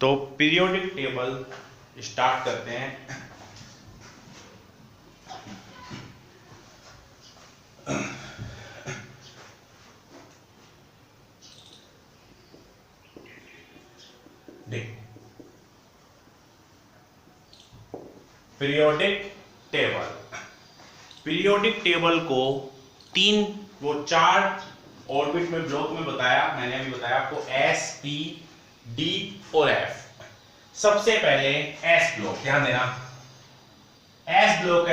तो periodic table start करते हैं। पीरियोडिक टेबल को चार ऑर्बिट में ब्लॉक में बताया, मैंने अभी बताया आपको एस, पी, डी और एफ। सबसे पहले एस ब्लॉक, ध्यान देना। एस ब्लॉक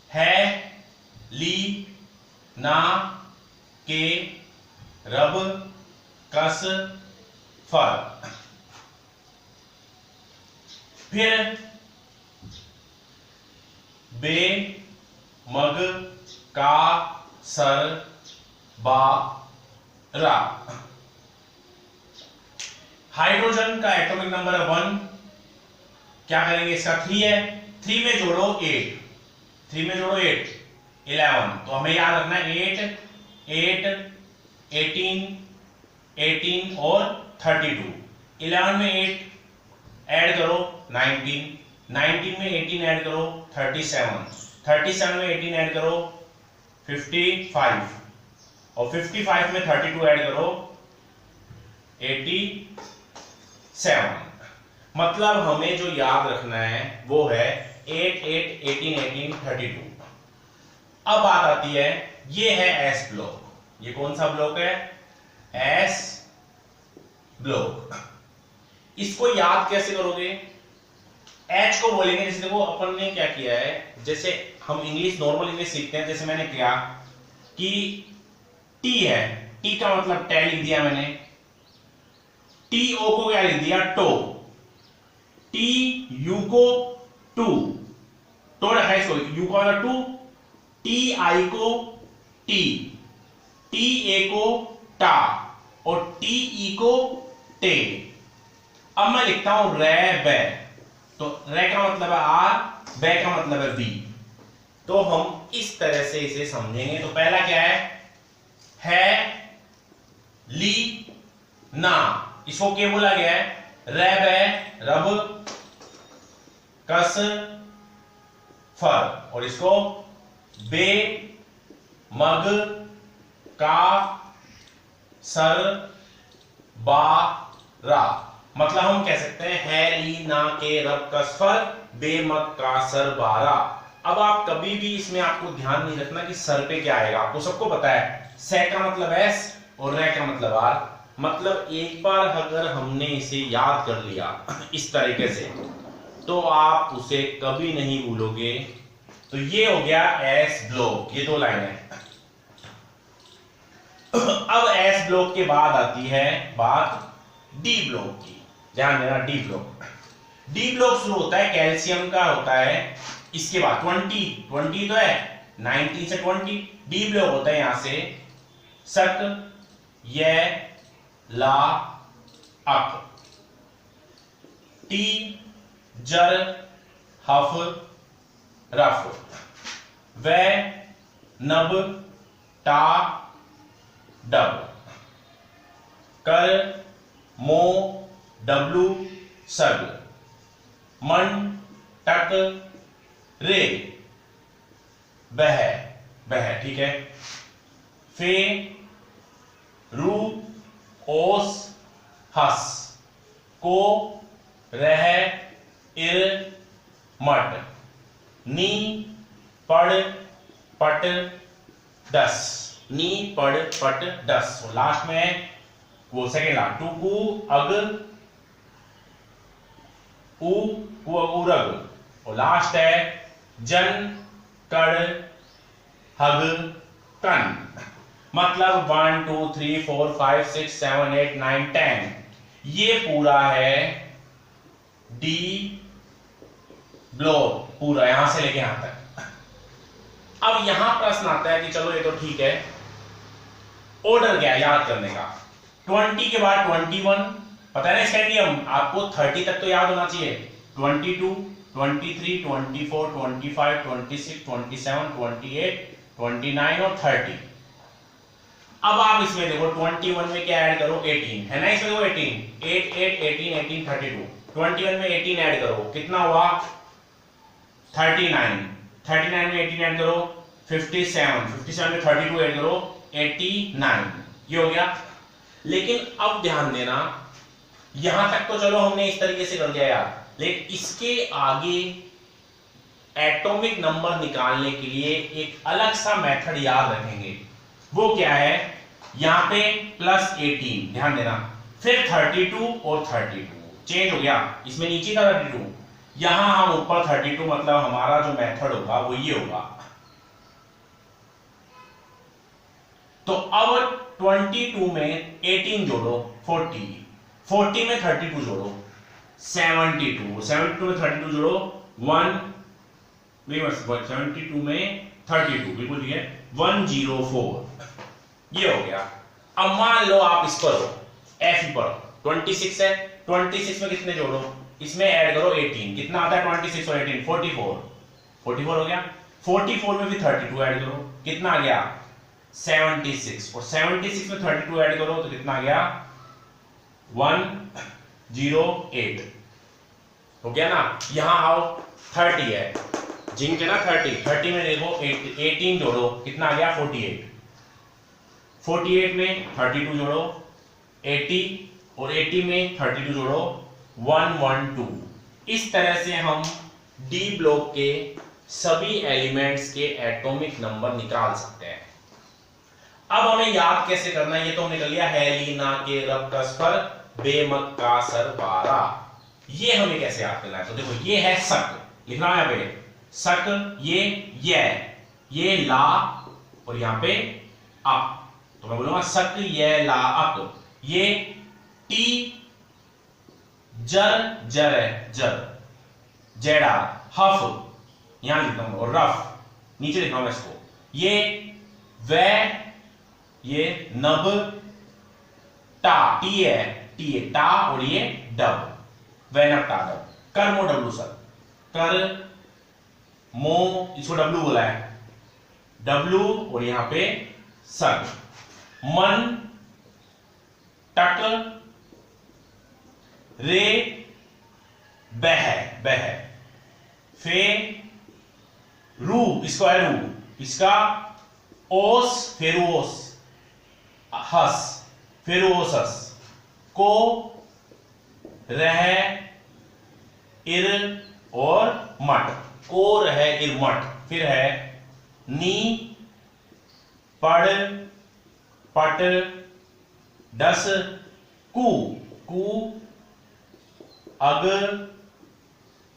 है ली, ना, के, रब, कस, फर। फिर बे, मग, का, सर, बा, रा। हाइड्रोजन का एटॉमिक नंबर है 1। क्या करेंगे, इसका 3 है, 3 में जोड़ो 8, 3 में जोड़ो 8, 11। तो हमें याद रखना है 8, 8, 18, 18 और 32। 11 में 8 ऐड करो 19, 19 में 18 ऐड करो 37, 37 में 18 ऐड करो 55 और 55 में 32 ऐड करो 87। मतलब हमें जो याद रखना है वो है 8, 8, 18, 18, 32। अब बात आती है, ये है एस ब्लॉक। ये कौन सा ब्लॉक है, एस ब्लॉक। इसको याद कैसे करोगे, एच को बोलेंगे, जैसे देखो अपन ने क्या किया है, जैसे हम इंग्लिश नॉर्मल इंग्लिश सीखते हैं, जैसे मैंने किया कि टी है, टी का मतलब टे लिख दिया मैंने, टी ओ को क्या लिख दिया, टो, टी यू को टू, तो रखा है इसको, यू का मतलब टू, टी आई को टी, टी ए को टा और टी ई को टे। अब मैं लिखता हूं रे बे, तो रे का मतलब है आर, बे का मतलब है वी। तो हम इस तरह से इसे समझेंगे। तो पहला क्या है ली, ना, इसको क्या बोला गया है, रे बे, रब, कस, फर, और इसको बे, मग, का, सर, बा, रा। मतलब हम कह सकते हैं है ली, ना, के, रब, कस, फर, बे, मग, का, सर, बा, रा। अब आप कभी भी इसमें आपको ध्यान नहीं रखना कि सर पे क्या आएगा, आपको सबको पता है से का मतलब एस और रे का मतलब आर। मतलब एक बार अगर हमने इसे याद कर लिया इस तरीके से तो आप उसे कभी नहीं भूलोगे। तो ये हो गया एस ब्लॉक, ये 2 लाइन है। अब एस ब्लॉक के बाद आती है बात डी ब्लॉक की, ध्यान देना। डी ब्लॉक, डी ब्लॉक शुरू होता है कैल्शियम का, होता है इसके बाद 20 तो है 19 से 20। डी ब्लॉक होता है यहां से सक, ये, ला, अक, टी, जर, हफ, रफ, वे, नब, टा, डब, कर, मो, डब्लू, सग, मन, टक, रे, बह, बह, ठीक है। फे, रू, ओस, हस, को, रह, इर, मट, नी, पड़, पट, दस, नी, पड़, पट, दस। और लास्ट में वो सेकेंड लास्ट टू, अग, उरग, और लास्ट है जन, कड़, हग, कन। मतलब 1 2 3 4 5 6 7 8 9 10, ये पूरा है डी ब्लॉक, पूरा यहां से लेके यहां तक। अब यहां प्रश्न आता है कि चलो ये तो ठीक है, ऑर्डर क्या है याद करने का। 20 के बाद 21, पता है ना इसका नियम, आपको 30 तक तो याद होना चाहिए। 22, 23, 24, 25, 26, 27, 28, 29 और 30। अब आप इसमें देखो 21 में क्या ऐड करो 18 है ना, इसमें देखो 18 8 8 18 18 32 21 में 18 ऐड करो कितना हुआ 39 39 में 18 ऐड करो 57 57 में 32 ऐड करो 89 ये हो गया। लेकिन अब ध्यान देना यहां तक तो चलो हमने इस तरीके से कर दिया यार, लेकिन इसके आगे एटॉमिक नंबर निकालने के लिए एक अलग सा मेथड याद रखेंगे। वो क्या है, यहां पे प्लस 18 ध्यान देना, फिर 32 और 32 चेंज हो गया, इसमें नीचे था 32 यहां हम ऊपर 32, मतलब हमारा जो मेथड होगा वो ये होगा। तो अब 22 में 18 जोड़ो 40 40 में 32 जोड़ो 72 72 में 32 जोड़ो 1 72 में 32 बिल्कुल ठीक है 104 ये हो गया। अब मान लो आप इस पर हो एफ पर 26 है, 26 में कितने जोड़ो, इसमें ऐड करो 18 कितना आता है 26 और 18 44 हो गया। 44 में भी 32 ऐड करो कितना आ गया 76 और 76 में 32 ऐड करो तो कितना आ गया 108 हो गया ना। यहां आओ 30 है जिंक है ना 30 में देखो 18 जोड़ो कितना आ गया 48 में 32 जोड़ो 80 और 80 में 32 जोड़ो 112। इस तरह से हम डी ब्लॉक के सभी एलिमेंट्स के एटॉमिक नंबर निकाल सकते हैं। अब हमें याद कैसे करना है, ये तो हमने कर लिया हेलिना के रबकस पर बेमक्का सरबारा, ये हमें कैसे याद करना है। तो देखो ये है सक, लिखना है यहाँ पे सक, ये ला और यहां पे अप, तो मैं बोलूंगा सक ये ला अप, ये टी जर जर है जर जेड़ा हफ यहां लिखता हूं और रफ नीचे लिखा हूं इसको, ये वे ये नब टा टी है टा और ये डब वैनब टा डब कर मो डब्लू सर कर मो इसको डब्लू बोला है डब्लू और यहां पे सर मन टक रे बह बह फे रू इसको है रू इसका ओस फेरुओस हस फेरुओसस को रह इर और मट को रह इर मट, फिर है नी पड़ पट दस कु कु अग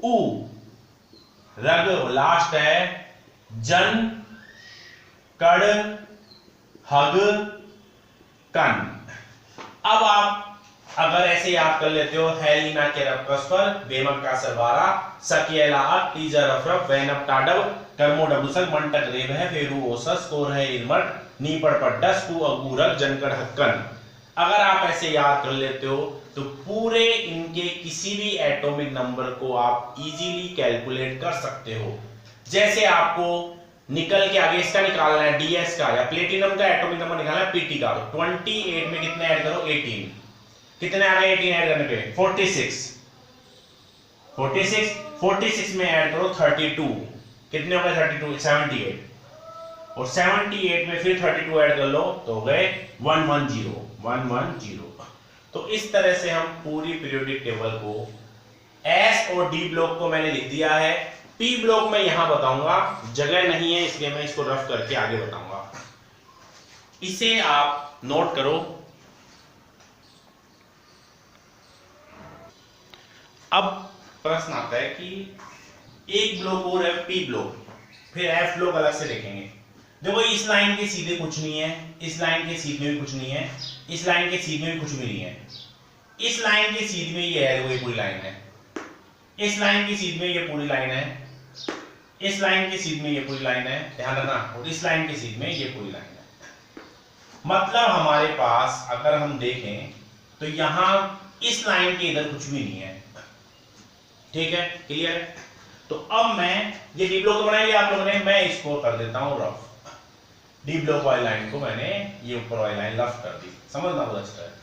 उ रग लास्ट है जन कड़ हग कन। अब आप अगर ऐसे याद कर लेते हो हेलिना के रबकस पर बेमक्का सरबारा सकियला टीजर रफरफ वैनब टाडब कर्मो डबुसक मंटक रेब है फेरू ओसस कोर है इलमट नीपड़ पड्डस कु अगूरक जनकड़ हक्कन। अगर आप ऐसे याद कर लेते हो तो पूरे इनके किसी भी एटॉमिक नंबर को आप इजीली कैलकुलेट कर सकते हो। जैसे आपको निकल के आगे इसका निकालना है डीएस का या प्लेटिनम का एटॉमिक नंबर निकालना है पीटी का, तो 28 में कितने ऐड करो 18 कितने आ गए 18 ऐड करने पे 46 में ऐड करो 32 कितने हो गए 32 78 और 78 में फिर 32 ऐड कर लो तो हो गए 110। तो इस तरह से हम पूरी पीरियोडिक टेबल को एस और डी ब्लॉक को मैंने लिख दिया है। पी ब्लॉक में यहां बताऊंगा, जगह नहीं है इसलिए मैं इसको रफ करके आगे बताऊंगा। इसे आप नोट करो। अब प्रश्न आता है कि एक ब्लॉक और है पी ब्लॉक, फिर एफ ब्लॉक अलग से देखेंगे। देखो इस लाइन के सीधे कुछ नहीं है, इस लाइन के सीधे भी कुछ नहीं है, इस लाइन के सीधे भी कुछ भी नहीं है, इस लाइन के सीधे में ये है, वही पूरी लाइन है, इस लाइन की सीध में ये पूरी लाइन है, इस लाइन की सीध में ये पूरी लाइन है, ध्यान रखना, और इस लाइन की सीध में ये पूरी लाइन है। मतलब हमारे पास अगर हम देखें तो यहां इस लाइन के इधर कुछ भी नहीं है, ठीक है, क्लियर है। तो अब मैं ये डी ब्लॉक तो बनाएंगे आप लोगों ने, मैं इसको कर देता हूं रफ। डी ब्लॉक वाली लाइन को मैंने ये ऊपर वाली लाइन लेफ्ट कर दी, समझना बहुत अच्छा है।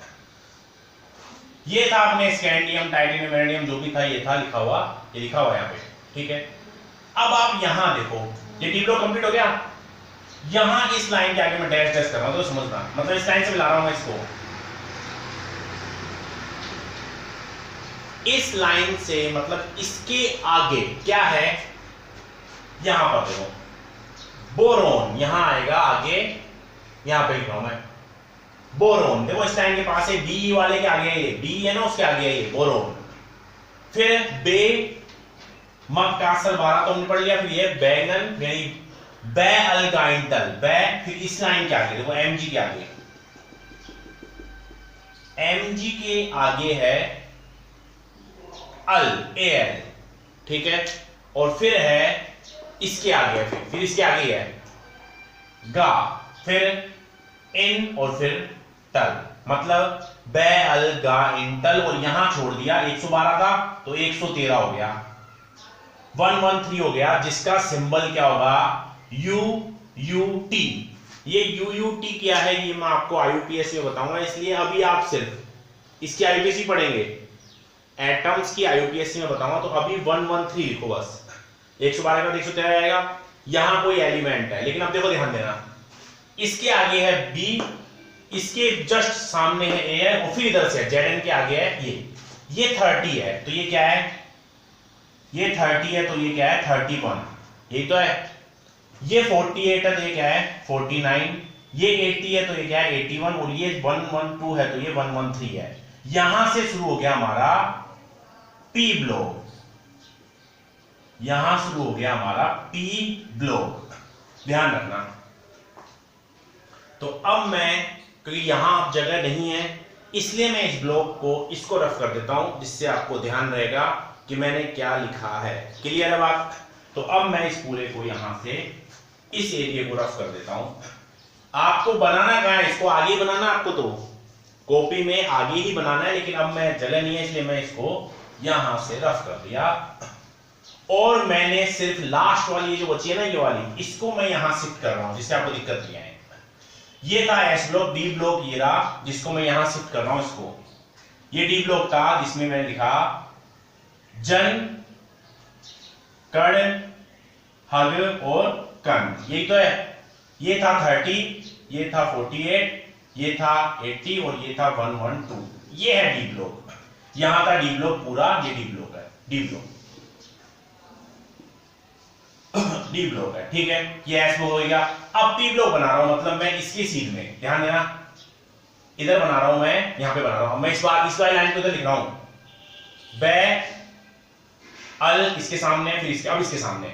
ये था अपने स्कैंडियम, टाइटेनियम, वेनेडियम जो भी था ये था लिखा हुआ, ये लिखा हुआ यहाँ पे, ठीक है। अब आप यहां देखो, ये डी ब्लॉक कंप्लीट हो गया। यहां इस लाइन के आगे मैं डैश डैश कर रहा हूं, तो समझना, मतलब इस लाइन से मिला रहा हूं मैं इसको, इस लाइन से, मतलब इसके आगे क्या है, यहां पर देखो बोरोन, यहां आएगा आगे, यहां पे लिख रहा हूं मैं बोरोन। देखो इस लाइन के पास है, बी वाले के आगे है ये, बी है ना उसके आगे है ये बोरोन। फिर बे मग कासल 12 तो हमने पढ़ लिया। फिर ये बैंगन यानी बै अलगाइंटल, बै, फिर इस लाइन के आगे देखो एमजी के आगे, एमजी के आगे है अल, एल, ठीक है। और फिर है इसके आगे है, फिर इसके आगे है गा, फिर इन और फिर टल, मतलब बै अल गा इन टल। और यहां छोड़ दिया 112 का तो 113 हो गया, 113 हो गया, जिसका सिंबल क्या होगा, यू यू टी। ये यू यू टी क्या है ये मैं आपको आईयूपीएससी में बताऊंगा, इसलिए अभी आप सिर्फ इसकी आईयूपीएससी पढ़ेंगे, एटम्स की आईयूपीएससी में बताऊंगा। तो अभी 113 लिखो बस, 112 का 113 आएगा। यहां कोई एलिमेंट है, लेकिन अब देखो ध्यान देना, इसके आगे है बी, इसके जस्ट सामने है ए है, और फिर इधर से जेड के आगे है ये 30 है, तो ये क्या है, ये 30 है, तो ये क्या है 31, यही तो है। ये 48 है तो ये क्या है 49, ये 80 है तो ये क्या है 81, और ये 112 है तो ये 113 है। यहां से शुरू हो गया हमारा पी ब्लॉक, यहां शुरू हो गया हमारा पी ब्लॉक, ध्यान रखना। तो अब मैं, क्योंकि यहां अब जगह नहीं है, इसलिए मैं इस ब्लॉक को इसको रफ कर देता हूं, जिससे आपको ध्यान रहेगा कि मैंने क्या लिखा है। क्लियर है बात? तो अब मैं इस पूरे को यहां से इस एरिया को रफ कर देता हूं। आपको बनाना कहां है, इसको आगे बनाना, आपको तो कॉपी में आगे ही बनाना है, लेकिन अब मैं जगह नहीं है इसलिए मैं इसको यहां से रफ कर दिया। और मैंने सिर्फ लास्ट वाली जो बची है ना ये वाली, इसको मैं यहां शिफ्ट कर रहा हूं, जिससे आपको दिक्कत नहीं आए। ये था एस ब्लॉक, डी ब्लॉक ये रहा, जिसको मैं यहां शिफ्ट कर रहा हूं इसको। ये डी ब्लॉक था जिसमें मैंने लिखा जन, कर्ण, हग और कर्ण, यही तो है। ये था 30, ये था 48, ये था 80 और ये था 112, ये है डी ब्लॉक। यहां था डी ब्लॉक पूरा, ये डी ब्लॉक है, डी ब्लॉक डी ब्लॉक है, ठीक है। ये एस ब्लॉक हो गया। अब पी ब्लॉक बना रहा हूं, मतलब मैं इसकी सीध में, ध्यान देना, इधर बना रहा हूं मैं, यहां पे बना रहा हूं मैं, इस वाली लाइन को इधर लिख रहा हूं, बै अल इसके सामने, फिर इसके, अब इसके सामने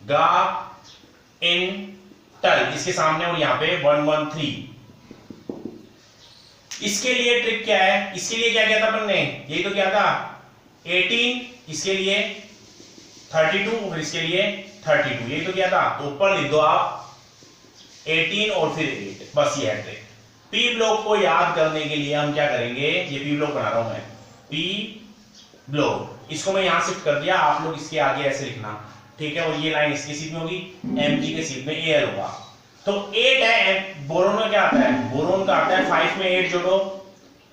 गा इन टल इसके सामने, और यहां पे 113। इसके लिए ट्रिक क्या है, इसके लिए क्या किया था अपन ने, यही तो क्या था 18, इसके लिए 32 और इसके लिए 32, यही तो क्या था। तो ऊपर लिख दो आप 18 और फिर 8, बस ये है ट्रिक। पी ब्लॉक को याद करने के लिए हम क्या करेंगे, ये पी ब्लॉक बना रहा हूं मैं, पी ब्लॉक, इसको मैं यहां शिफ्ट कर दिया, आप लोग इसके आगे ऐसे लिखना, ठीक है। और ये लाइन इसकी सीध में होगी, एमजी के सीध में एल होगा। तो 8 है, बोरोन में क्या आता है, बोरोन का आता है 5 में 8 जोड़ो,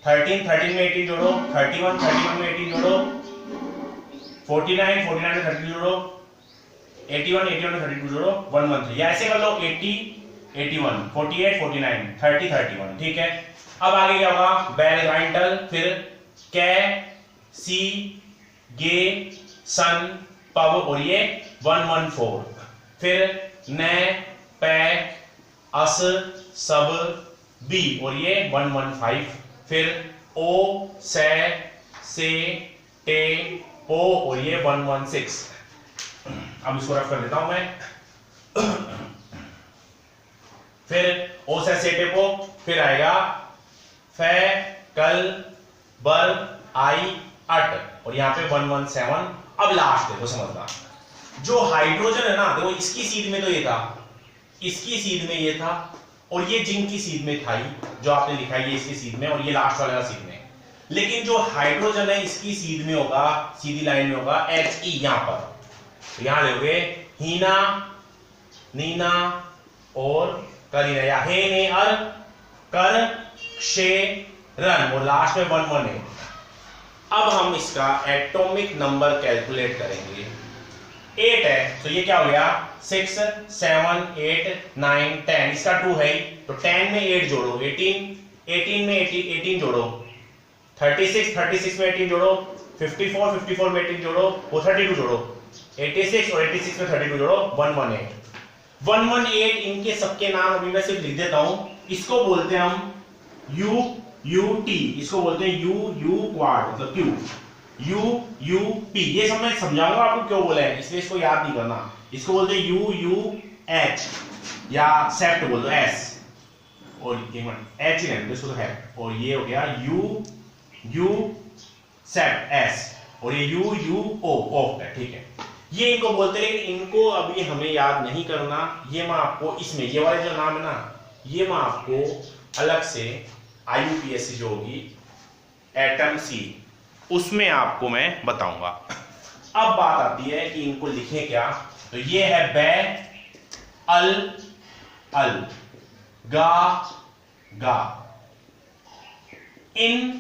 13 में 18 जोड़ो, 31 में 18 जोड़ो, 49 में 32 जोड़ो, 81 में 32 जोड़ो, 113, या ऐसे कर लो 80 81 48 49 30 31, ठीक है। अब आगे क्या होगा, बेल गाइंटल, फिर कै सी गे सन पव, और ये 114, फिर नै पै अस सब बी, और ये 115, फिर ओ से टे ओ, और ये 116। अब इसको रफ कर देता हूं मैं, फिर ओ से टे पो, फिर आएगा फे कल बर आई अट, और यहां पे 117। अब लास्ट देखो समझना, जो हाइड्रोजन है ना, देखो इसकी सीध में तो ये था, इसकी सीध में ये था, और ये जिंक की सीध में था ही, जो आपने लिखा है ये इसकी सीध में, और ये लास्ट वाला सीध में। लेकिन जो हाइड्रोजन है इसकी सीध में होगा, सीधी लाइन में होगा He यहां पर, तो यहां लोगे हीना, नीना और करीना, या हे ने अर कर शे रन, और लास्ट में 118। अब हम इसका एटॉमिक नंबर कैलकुलेट करेंगे। 8 है तो ये क्या हो गया 6 7 8 9 10, इसका 2 है तो 10 में 8 जोड़ो 18, 18 में 18 जोड़ो 36, 36 में 18 जोड़ो 54, 54 में 18 जोड़ो वो 32 जोड़ो 86, और 86 में 32 जोड़ो 118। 118 इनके सबके नाम अभी मैं सिर्फ लिख देता हूं। इसको बोलते हैं हम UUT, इसको बोलते हैं UU क्वाड, मतलब क्यू UUP। ये सब मैं समझाऊंगा आपको क्यों बोला है, इसलिए इसको याद नहीं करना। इसको बोलते हैं UUH या सेप्ट बोल दो S, और H ही रहने दो इसको तो है, और ये हो गया U सेप्ट S, और ये UUO ऑफ है, ठीक है। ये इनको बोलते हैं, लेकिन इनको अभी हमें याद नहीं करना। ये मैं आपको इसमें ये वाले जो नाम है ना, ये मैं आपको अलग से IUPAC जो होगी एटम सी, उसमें आपको मैं बताऊंगा। अब बात आती है कि इनको लिखें क्या, तो ये है बै अल अल, गा गा, इन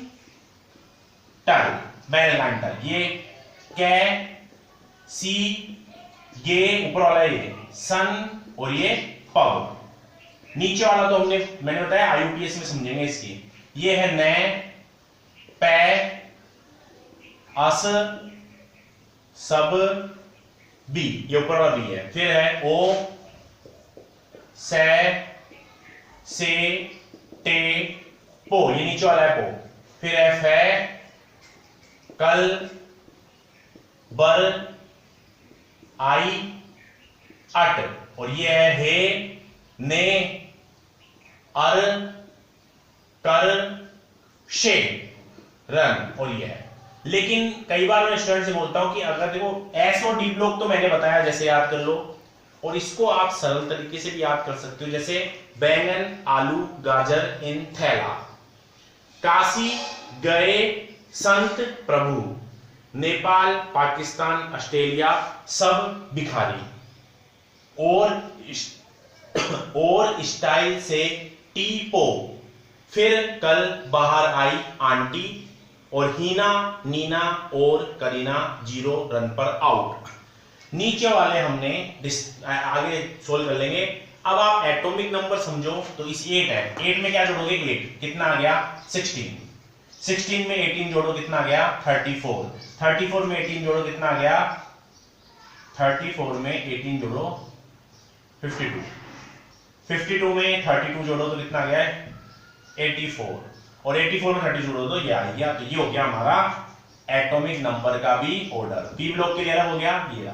टल बैलेंटर, ये कै सी गे ऊपर वाला ये सन, और ये पब। नीचे वाला तो मैंने बताया IUPAC में समझेंगे इसकी। ये है नै पै अस सब बी, ये ऊपर वाला बी है। फिर है ओ से टे पो, ये नीचे वाला है पो। फिर है फै कल बर आई अट, और ये है हे ने अर कर शे रन, और ये है। लेकिन कई बार मैं स्टूडेंट से बोलता हूं कि अगर देखो एस और डी ब्लॉक तो मैंने बताया जैसे याद कर लो, और इसको आप सरल तरीके से भी याद कर सकते हो, जैसे बैंगन आलू गाजर इन थैला, काशी गए संत प्रभु, नेपाल पाकिस्तान ऑस्ट्रेलिया सब भिखारी, और स्टाइल से टीपो। फिर कल बाहर आई आंटी, और हीना नीना और करीना 0 रन पर आउट। नीचे वाले हमने आगे सोल्व कर लेंगे। अब आप एटॉमिक नंबर समझो तो इस 8 है, 8 में क्या जोड़ोगे 8, कितना आ गया 16, 16 में 18 जोड़ो कितना आ गया 34, 34 में 18 जोड़ो कितना आ गया 34 में 18 जोड़ो 52, 52 में 32 जोड़ो तो कितना आ गया 84, और 84 में 30 जोड़ो तो ये आ गया। तो ये हो गया हमारा एटॉमिक नंबर का भी ऑर्डर। पी ब्लॉक के लिए अलग हो गया ये रहा,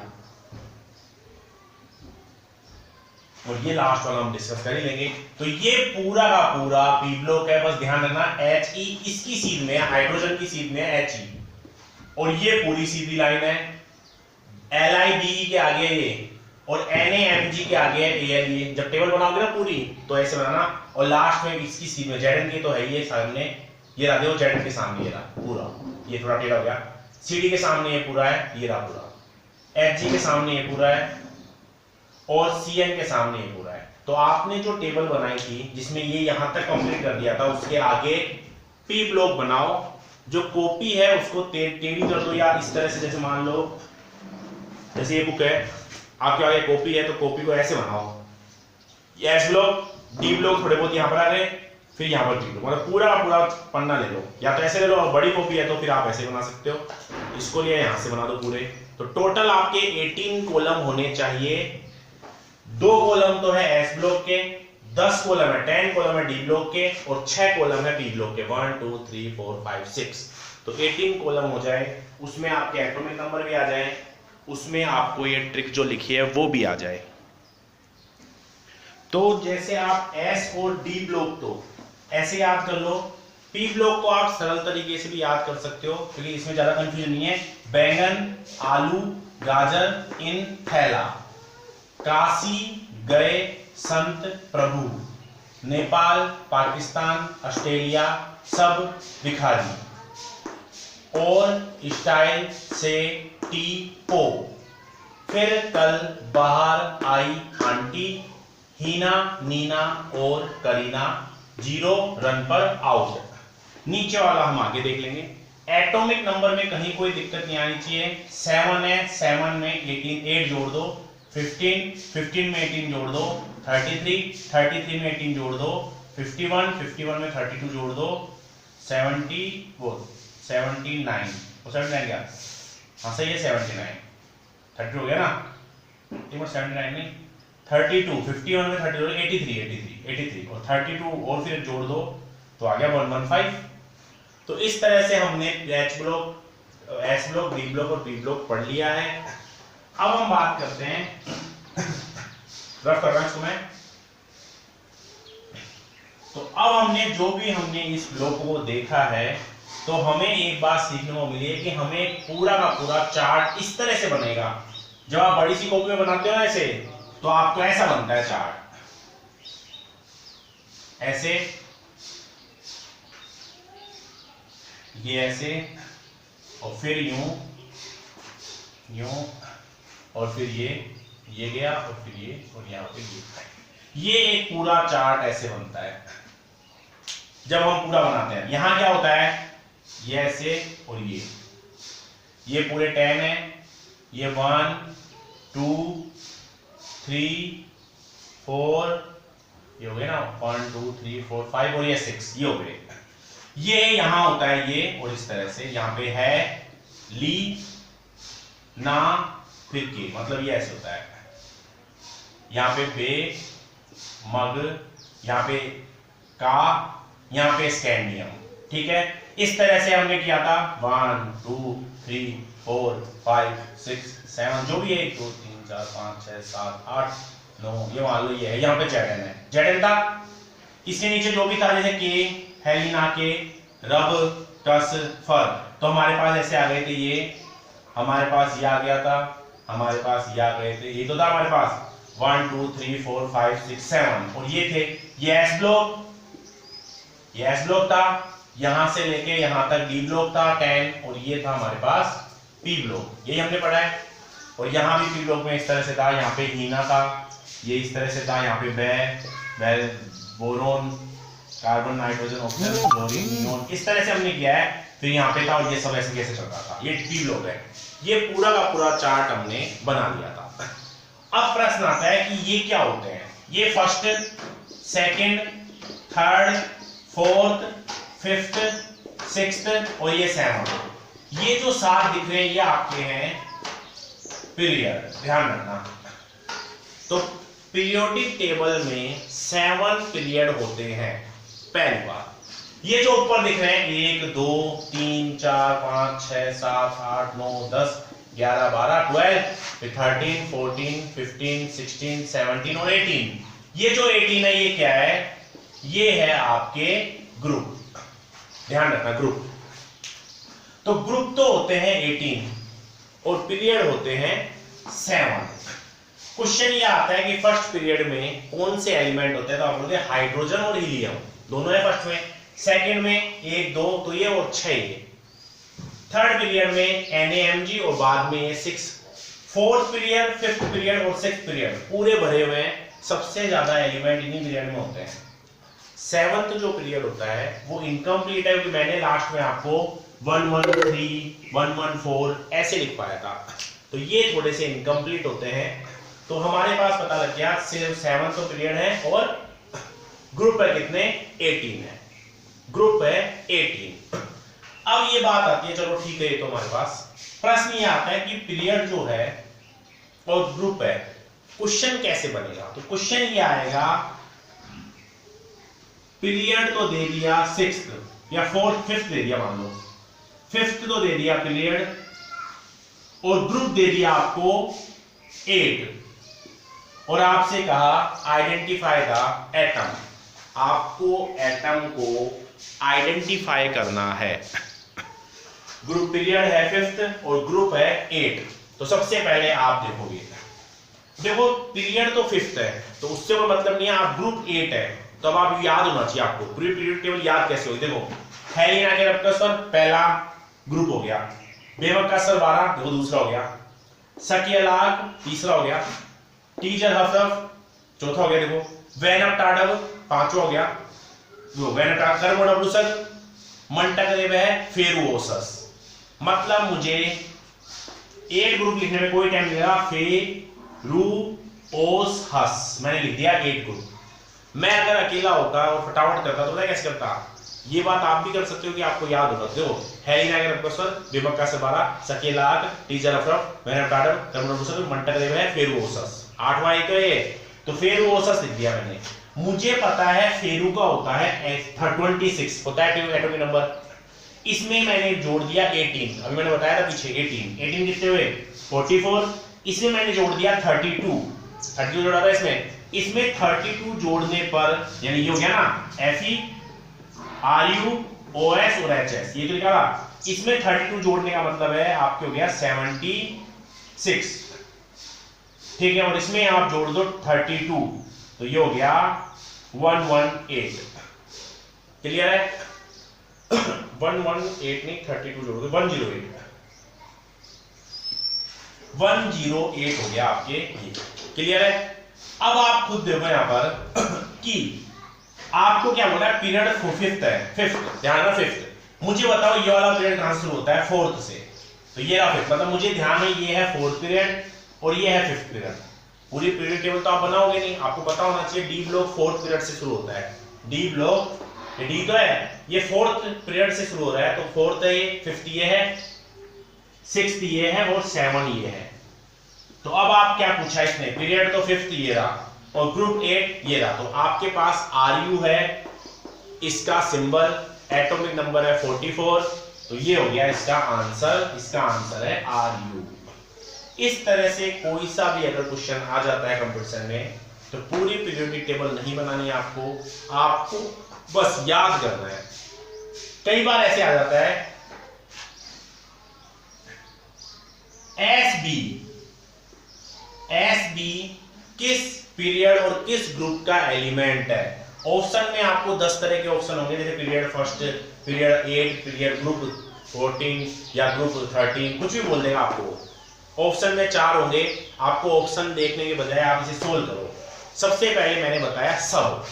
और ये लास्ट वाला हम डिस्कस कर ही लेंगे। तो ये पूरा का पूरा पी ब्लॉक है, बस ध्यान रखना He इसकी सीध में हाइड्रोजन की सीध में He, और ये पूरी सीधी लाइन है। Li के आगे ये, और NaMg के आगे Al। जब टेबल बनाओगे ना पूरी तो ऐसे बनाना, और लास्ट में इसकी सीध में Zn के तो है ये सामने, ये रहा देखो Zn के सामने ये रहा पूरा, ये थोड़ा टेढ़ा हो गया। Cd के सामने ये पूरा है, ये रहा पूरा। Hg के सामने ये पूरा है, और Cn के सामने ये पूरा है। तो आपने जो टेबल बनाई थी जिसमें ये यहां तक कंप्लीट कर दिया था, उसके आगे पी ब्लॉक बनाओ। जो कॉपी है उसको टेढ़ी कर दो यार इस तरह से, जैसे मान लो जैसे ये बुक है आपके आगे कॉपी है, तो कॉपी को ऐसे बनाओ, ये एस ब्लॉक डी ब्लॉक थोड़े बहुत यहाँ पर आ गए, फिर यहाँ पर डी ब्लॉक, मतलब पूरा पूरा पन्ना ले लो, या तो ऐसे ले लो, बड़ी कॉपी है तो फिर आप ऐसे बना सकते हो। इसको लिए यहाँ से बना दो पूरे। तो टोटल आपके 18 कॉलम होने चाहिए। 2 कॉलम तो है एस ब्लॉक के, 10 कॉलम है 10 कॉलम है डी ब्लॉक के, और 6 कॉलम है पी ब्लॉक के 1 2 3 4 5 6। तो 18 कॉलम हो जाए, उसमें आपके एटॉमिक नंबर भी आ जाए, उसमें आपको ये ट्रिक जो लिखी है वो भी आ जाए। तो जैसे आप एस और डी ब्लॉक तो ऐसे याद कर लो, पी ब्लॉक को आप सरल तरीके से भी याद कर सकते हो क्योंकि इसमें ज्यादा कंफ्यूजन नहीं है। बैंगन आलू गाजर इन थैला, काशी गए संत प्रभु, नेपाल पाकिस्तान ऑस्ट्रेलिया सब भिखारी, और स्टाइल से टी पो। फिर कल बाहर आई आंटी, हीना, नीना और करीना 0 रन पर आउट। नीचे वाला हम आगे देख लेंगे। एटॉमिक नंबर में कहीं कोई दिक्कत नहीं आनी चाहिए। 7 है, 7 में 18 8 जोड़ दो, 15 में 18 जोड़ दो, 33 में 18 जोड़ दो, 51 में 32 जोड़ दो, 79 और 79 क्या? हाँ सही है 79, 30 हो गया ना, 79 नहीं 32, 51 में 30 जोड़ 83 और 32 और फिर जोड़ दो तो आ गया 115। तो इस तरह से हमने H block, S block, B block और पी ब्लॉक पढ़ लिया है। अब हम बात करते हैं, रफ कर रहा हूं इसको मैं। तो अब हमने इस ब्लॉक को देखा है, तो हमें एक बात सीखने को मिली है कि हमें पूरा का पूरा चार्ट इस तरह से बनेगा। जब आप बड़ी सी कॉपी में बनाते हो ऐसे, तो आपको ऐसा बनता है चार्ट, ऐसे, ये ऐसे, और फिर यूं और फिर ये गया और फिर ये, और यहाँ पे ये एक पूरा चार्ट ऐसे बनता है जब हम पूरा बनाते हैं। यहां क्या होता है, ये ऐसे और ये पूरे 10 है, ये 1 2 3 4, ये हो गए ना 1 2 3 4 5 और ये 6, ये हो गए। ये यहां होता है ये, और इस तरह से यहां पे है ली ना फिर के, मतलब ये ऐसे होता है। यहां पे बे मग, यहां पे का, यहां पे स्कैंडियम, ठीक है। इस तरह से हमने किया था 1 2 3 4 5 6 7, जो भी है 1 2 3 4 5 6 7 8 9, ये मान लो ये है। यहाँ पे जेडन है, जेडन था, इसके नीचे जो भी था जैसे के, हेलिना के, रब, टस, फर, तो हमारे पास ऐसे आ गए थे ये, हमारे पास ये आ गया था, हमारे पास ये आ गए थे, ये तो था हमारे पास 1 2 3 4 5 6 7, और ये थे, ये एस ब्लॉक, ये एस ब्लॉक था, यहां से लेके यहां तक डी ब्लॉक था 10, और ये था हमारे पास पी ब्लॉक, यही हमने पढ़ा है। और यहां भी पी ब्लॉक में इस तरह से था, यहाँ पे हीना था, ये इस तरह से था, यहाँ पे boron, carbon, nitrogen, oxygen, chlorine, neon, इस तरह से हमने किया है। फिर यहाँ पे था, और ये सब ऐसे कैसे चल रहा था, ये पी ब्लॉक है। ये पूरा का पूरा चार्ट हमने बना लिया था। अब प्रश्न आता है कि ये क्या होते हैं, ये first, second, third, fourth, fifth, sixth और ये 7, ये जो 7 दिख रहे हैं ये आपके हैं पीरियड, ध्यान रखना। तो पीरियोडिक टेबल में 7 पीरियड होते हैं। पहली बात, ये जो ऊपर दिख रहे हैं 1 2 3 4 5 6 7 8 9 10 11 12 12, फिर 13 14 15 16 17 और 18, ये जो 18 है ये क्या है, ये है आपके ग्रुप, ध्यान रखना ग्रुप। तो ग्रुप तो होते हैं 18 और पीरियड होते हैं 7। क्वेश्चन ये आता है कि फर्स्ट पीरियड में कौन से एलिमेंट होते हैं, तो आप बोलोगे हाइड्रोजन और हीलियम, दोनों है फर्स्ट में। सेकंड में 1 2 तो ये और 6 ये। थर्ड पीरियड में NaMg और बाद में ये 6। फोर्थ पीरियड, फिफ्थ पीरियड और सिक्स्थ पीरियड पूरे भरे हुए हैं, सबसे ज्यादा एलिमेंट इन्हीं पीरियड में होते हैं। सेवंथ जो पीरियड होता है वो इनकम्प्लीट है, क्योंकि मैंने लास्ट में आपको 113 114 ऐसे लिख पाया था, तो ये थोड़े से इनकम्प्लीट होते हैं। तो हमारे पास पता लग गया सिर्फ 7 तो पीरियड है, और ग्रुप है कितने, 18 है, ग्रुप है 18। अब ये बात आती है, चलो ठीक है, ये तो हमारे पास प्रश्न ये आता है कि पीरियड जो है और ग्रुप है, क्वेश्चन कैसे बनेगा। तो क्वेश्चन ये आएगा, पीरियड तो दे दिया 6th या 4th 5th दे दिया, मान लो 5th तो दे दिया पीरियड, और ग्रुप दे दिया आपको 8, और आपसे कहा आइडेंटिफाई द एटम, आपको एटम को आइडेंटिफाई करना है। ग्रुप पीरियड है 5th और ग्रुप है 8, तो सबसे पहले आप देखोगे, देखो पीरियड तो 5th है, तो उससे कोई मतलब नहीं है, आप ग्रुप 8 है, तो अब आप याद होना चाहिए आपको पूरी पीरियड टेबल याद कैसे होगी। देखो हेलिना के रब का पहला ग्रुप हो गया, बेमक का सर 12, देखो दूसरा हो गया, सकियलाग तीसरा हो गया, टीजर हफरफ चौथा हो गया देखो वेन अप टाडव, पांचवा हो गया वो वेन अप टाडव कर्म डब्लूसक मंटक रेब है फेरुओसस। मतलब मुझे 8 ग्रुप लिखने में कोई टाइम नहीं लगा, फेरुओसस मैंने लिख दिया 8 ग्रुप। मैं अगर अकेला होता और फटाफट करता तो मैं कैसे करता, ये बात आप भी कर सकते हो कि आपको याद होगा। देखो हेलिना के रक्तस्वर विमक्का से 12 सकेलाक टीजर अफरफ वेन अप टाडव कर्म डब्लूसक मंटक रेब है फेरुओसस। 8वां एक है तो फेरुओसस लिख दिया मैंने। मुझे पता है फेरू का होता है 26 होता है एटॉमिक नंबर, इसमें मैंने जोड़ दिया 18। अभी मैंने बताया था पीछे 18 कितने हुए 44, इसमें मैंने जोड़ दिया 32 जोड़ा था इसमें 32 जोड़ने पर यानी ये हो गया ना Fe RuOS और HS, ये तो निकाला। इसमें 32 जोड़ने का मतलब है आपके हो गया 76, ठीक है। और इसमें आप जोड़ दो 32 तो ये हो गया 118। क्लियर है? 118 नहीं 32 जोड़ दो 108 हो गया आपके ये। क्लियर है? अब आप खुद देखो यहां पर कि आपको क्या बोला है, पीरियड फिफ्थ है, फिफ्थ ध्यान रखना फिफ्थ। मुझे बताओ ये वाला पीरियड कहां से शुरू होता है, फोर्थ से, तो ये रहा फिफ्थ। मतलब मुझे ध्यान में ये है फोर्थ पीरियड और ये है फिफ्थ पीरियड। पूरी पीरियड टेबल तो आप बनाओगे नहीं, आपको पता होना चाहिए डी ब्लॉक फोर्थ पीरियड से शुरू होता है। डी ब्लॉक ये डी तो है, ये फोर्थ पीरियड से शुरू हो रहा है, तो फोर्थ है ये, फिफ्थ ये है, सिक्स्थ ये है और 7 ये है। तो अब आप क्या पूछा इसने, पीरियड तो फिफ्थ ये रहा और ग्रुप 8 ये रहा, तो आपके पास Ru है, इसका सिंबल एटॉमिक नंबर है 44, तो ये हो गया इसका आंसर है Ru। इस तरह से कोई सा भी अगर क्वेश्चन आ जाता है कंपटीशन में तो पूरी पीरियोडिक टेबल नहीं बनानी है आपको बस याद करना है। कई बार ऐसे आ जाता है एस बी किस पीरियड और किस ग्रुप का एलिमेंट है। ऑप्शन में आपको 10 तरह के ऑप्शन होंगे, जैसे period first, period 8, period group 14 या ग्रुप 13, कुछ भी बोल देगा आपको। ऑप्शन में 4 होंगे, आपको ऑप्शन देखने के बजाय आप इसे सोल्व करो। सबसे पहले मैंने बताया सब,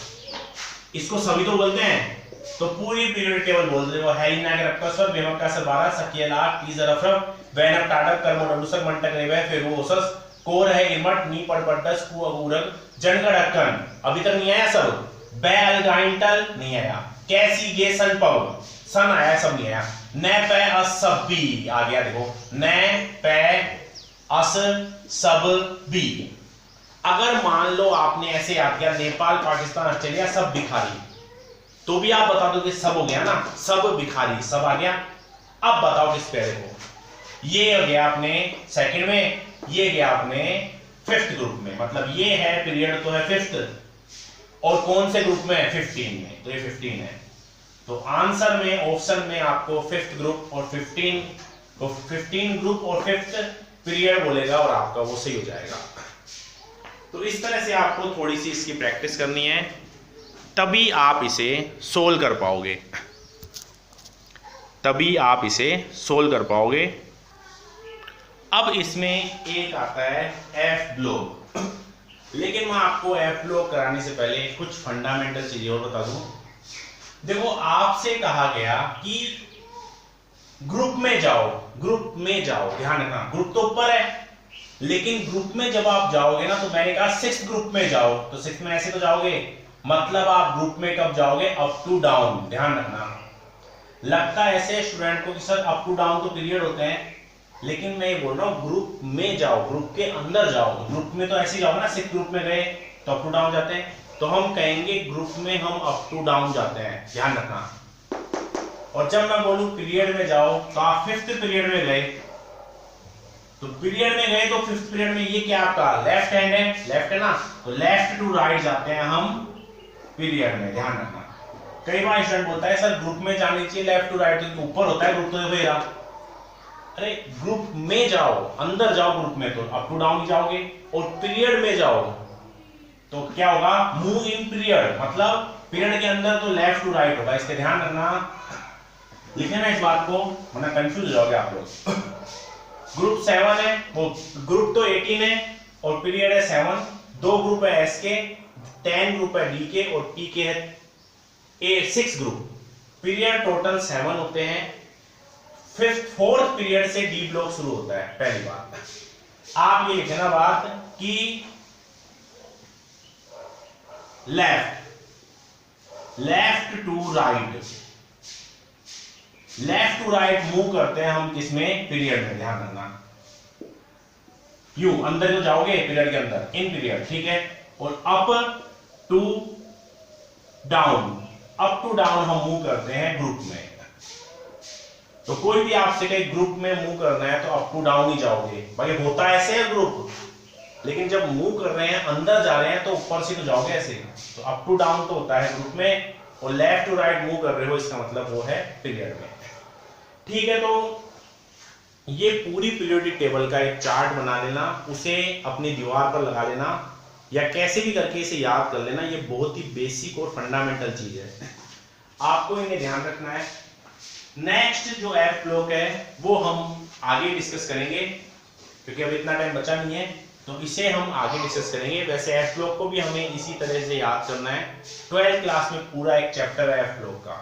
इसको सभी तो बोलते हैं, तो पूरी पीरियड टेबल बोल दो। हेलिना के रक्तस्वर विमक्का से 12 सकेलाक टीजर अफरफ वेन अप टाडव कर्म डब्लूसक मंटक रेबे फेरुओसस कोर है इमट नी पड़पटस कु अगूरक जनगणकन, अभी तक नहीं आया सब। बेलगाइंटल नहीं आया, कैसी गे सन पव सन आया, सब नहीं आया। न पे अस सब बी आ गया, देखो न पे अस सब बी। अगर मान लो आपने ऐसे याद किया नेपाल पाकिस्तान ऑस्ट्रेलिया सब भिखारी, तो भी आप बता दो कि सब हो गया ना, सब भिखारी सब आ गया। अब बताओ किस पहले को, ये हो गया आपने सेकंड में, ये गया आपने फिफ्थ ग्रुप में, मतलब ये है पीरियड तो है फिफ्थ और कौन से ग्रुप में है 15 में, तो ये 15 है। तो आंसर में ऑप्शन में आपको फिफ्थ ग्रुप और 15 ग्रुप और फिफ्थ पीरियड बोलेगा और आपका वो सही हो जाएगा। तो इस तरह से आपको थोड़ी सी इसकी प्रैक्टिस करनी है, तभी आप इसे सोल्व कर पाओगे, अब इसमें एक आता है एफ ब्लॉक, लेकिन मैं आपको एफ ब्लॉक कराने से पहले कुछ फंडामेंटल चीजें और बता दूं। देखो आपसे कहा गया कि ग्रुप में जाओ, ध्यान रखना ग्रुप तो ऊपर है, लेकिन ग्रुप में जब आप जाओगे ना, तो मैंने कहा 6th ग्रुप में जाओ, तो 6th में ऐसे तो जाओगे, मतलब आप ग्रुप में कब जाओगे, अप टू डाउन। ध्यान रखना, लगता है ऐसे स्टूडेंट को कि सर अप टू डाउन तो पीरियड होते हैं, लेकिन मैं ये बोल रहा हूं ग्रुप में जाओ, ग्रुप के अंदर जाओ। ग्रुप में तो ऐसे ही जाओ ना, 6th ग्रुप में गए तो अप टू डाउन जाते हैं, तो हम कहेंगे ग्रुप में हम अप टू डाउन जाते हैं, ध्यान रखना। और जब मैं बोलूं पीरियड में जाओ, तो आप 5th पीरियड में गए, तो पीरियड में गए तो 5th पीरियड में ये क्या आपका लेफ्ट हैंड है, लेफ्ट है ना, तो लेफ्ट टू राइट जाते हैं हम पीरियड में, ध्यान रखना। कई बार स्टूडेंट बोलता है सर ग्रुप में जाने चाहिए लेफ्ट टू राइट, तो ऊपर होता है ग्रुप, तो ये रहा। अरे ग्रुप में जाओ, अंदर जाओ ग्रुप में, तो अप टू डाउन जाओगे, और पीरियड में जाओ तो क्या होगा, मूव इन पीरियड, मतलब पीरियड के अंदर तो लेफ्ट टू राइट होगा। इसके ध्यान रखना, लिखे ना इस बात को, वरना कंफ्यूज हो जाओगे आप लोग। ग्रुप 7 है, वो ग्रुप तो 18 है और पीरियड है 7, 2 ग्रुप है एस के 10 ग्रुप है डी के और टी के है ए 6 ग्रुप, पीरियड टोटल 7 होते हैं। फोर्थ पीरियड से डी ब्लॉक शुरू होता है। पहली बात आप ये लिखना बात कि लेफ्ट टू राइट मूव करते हैं हम किसमें, पीरियड में, ध्यान रखना। यू अंदर जो जाओगे पीरियड के अंदर, इन पीरियड, ठीक है। और अप टू डाउन हम मूव करते हैं ग्रुप में। तो कोई भी आपसे कहीं ग्रुप में मूव करना है तो अप टू डाउन ही जाओगे। भाई होता ऐसे है ग्रुप, लेकिन जब मूव कर रहे हैं अंदर जा रहे हैं तो ऊपर से तो जाओगे ऐसे। तो अप टू डाउन तो होता है ग्रुप में, और लेफ्ट टू राइट मूव कर रहे हो इसका मतलब वो है पीरियड में, ठीक है। तो ये पूरी पीरियोडिक टेबल का एक चार्ट बना लेना, उसे अपनी दीवार पर लगा लेना या कैसे भी करके इसे याद कर लेना। ये बहुत ही बेसिक और फंडामेंटल चीज है, आपको इन्हें ध्यान रखना है। नेक्स्ट जो एफ ब्लॉक है वो हम आगे डिस्कस करेंगे, क्योंकि अब इतना टाइम बचा नहीं है, तो इसे हम आगे डिस्कस करेंगे। वैसे एफ ब्लॉक को भी हमें इसी तरह से याद करना है। 12th क्लास में पूरा एक चैप्टर है एफ ब्लॉक का,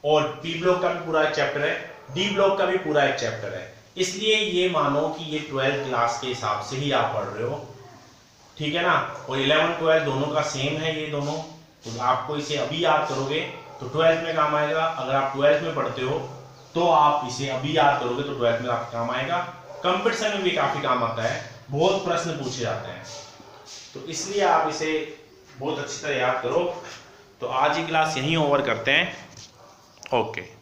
और पी ब्लॉक का भी पूरा एक चैप्टर है, डी ब्लॉक का भी पूरा एक चैप्टर है। इसलिए ये मानो कि ये 12th क्लास के हिसाब से ही आप पढ़ रहे हो, ठीक है ना। और 11 12 दोनों का सेम है ये दोनों, तो आपको इसे अभी याद करोगे तो 12th में काम आएगा। अगर आप 12th में पढ़ते हो तो आप इसे अभी याद करोगे तो 12th में आपका काम आएगा। कंपटीशन में भी काफी काम आता है, बहुत प्रश्न पूछे जाते हैं, तो इसलिए आप इसे बहुत अच्छी तरह याद करो। तो आज की क्लास यहीं ओवर करते हैं। ओके।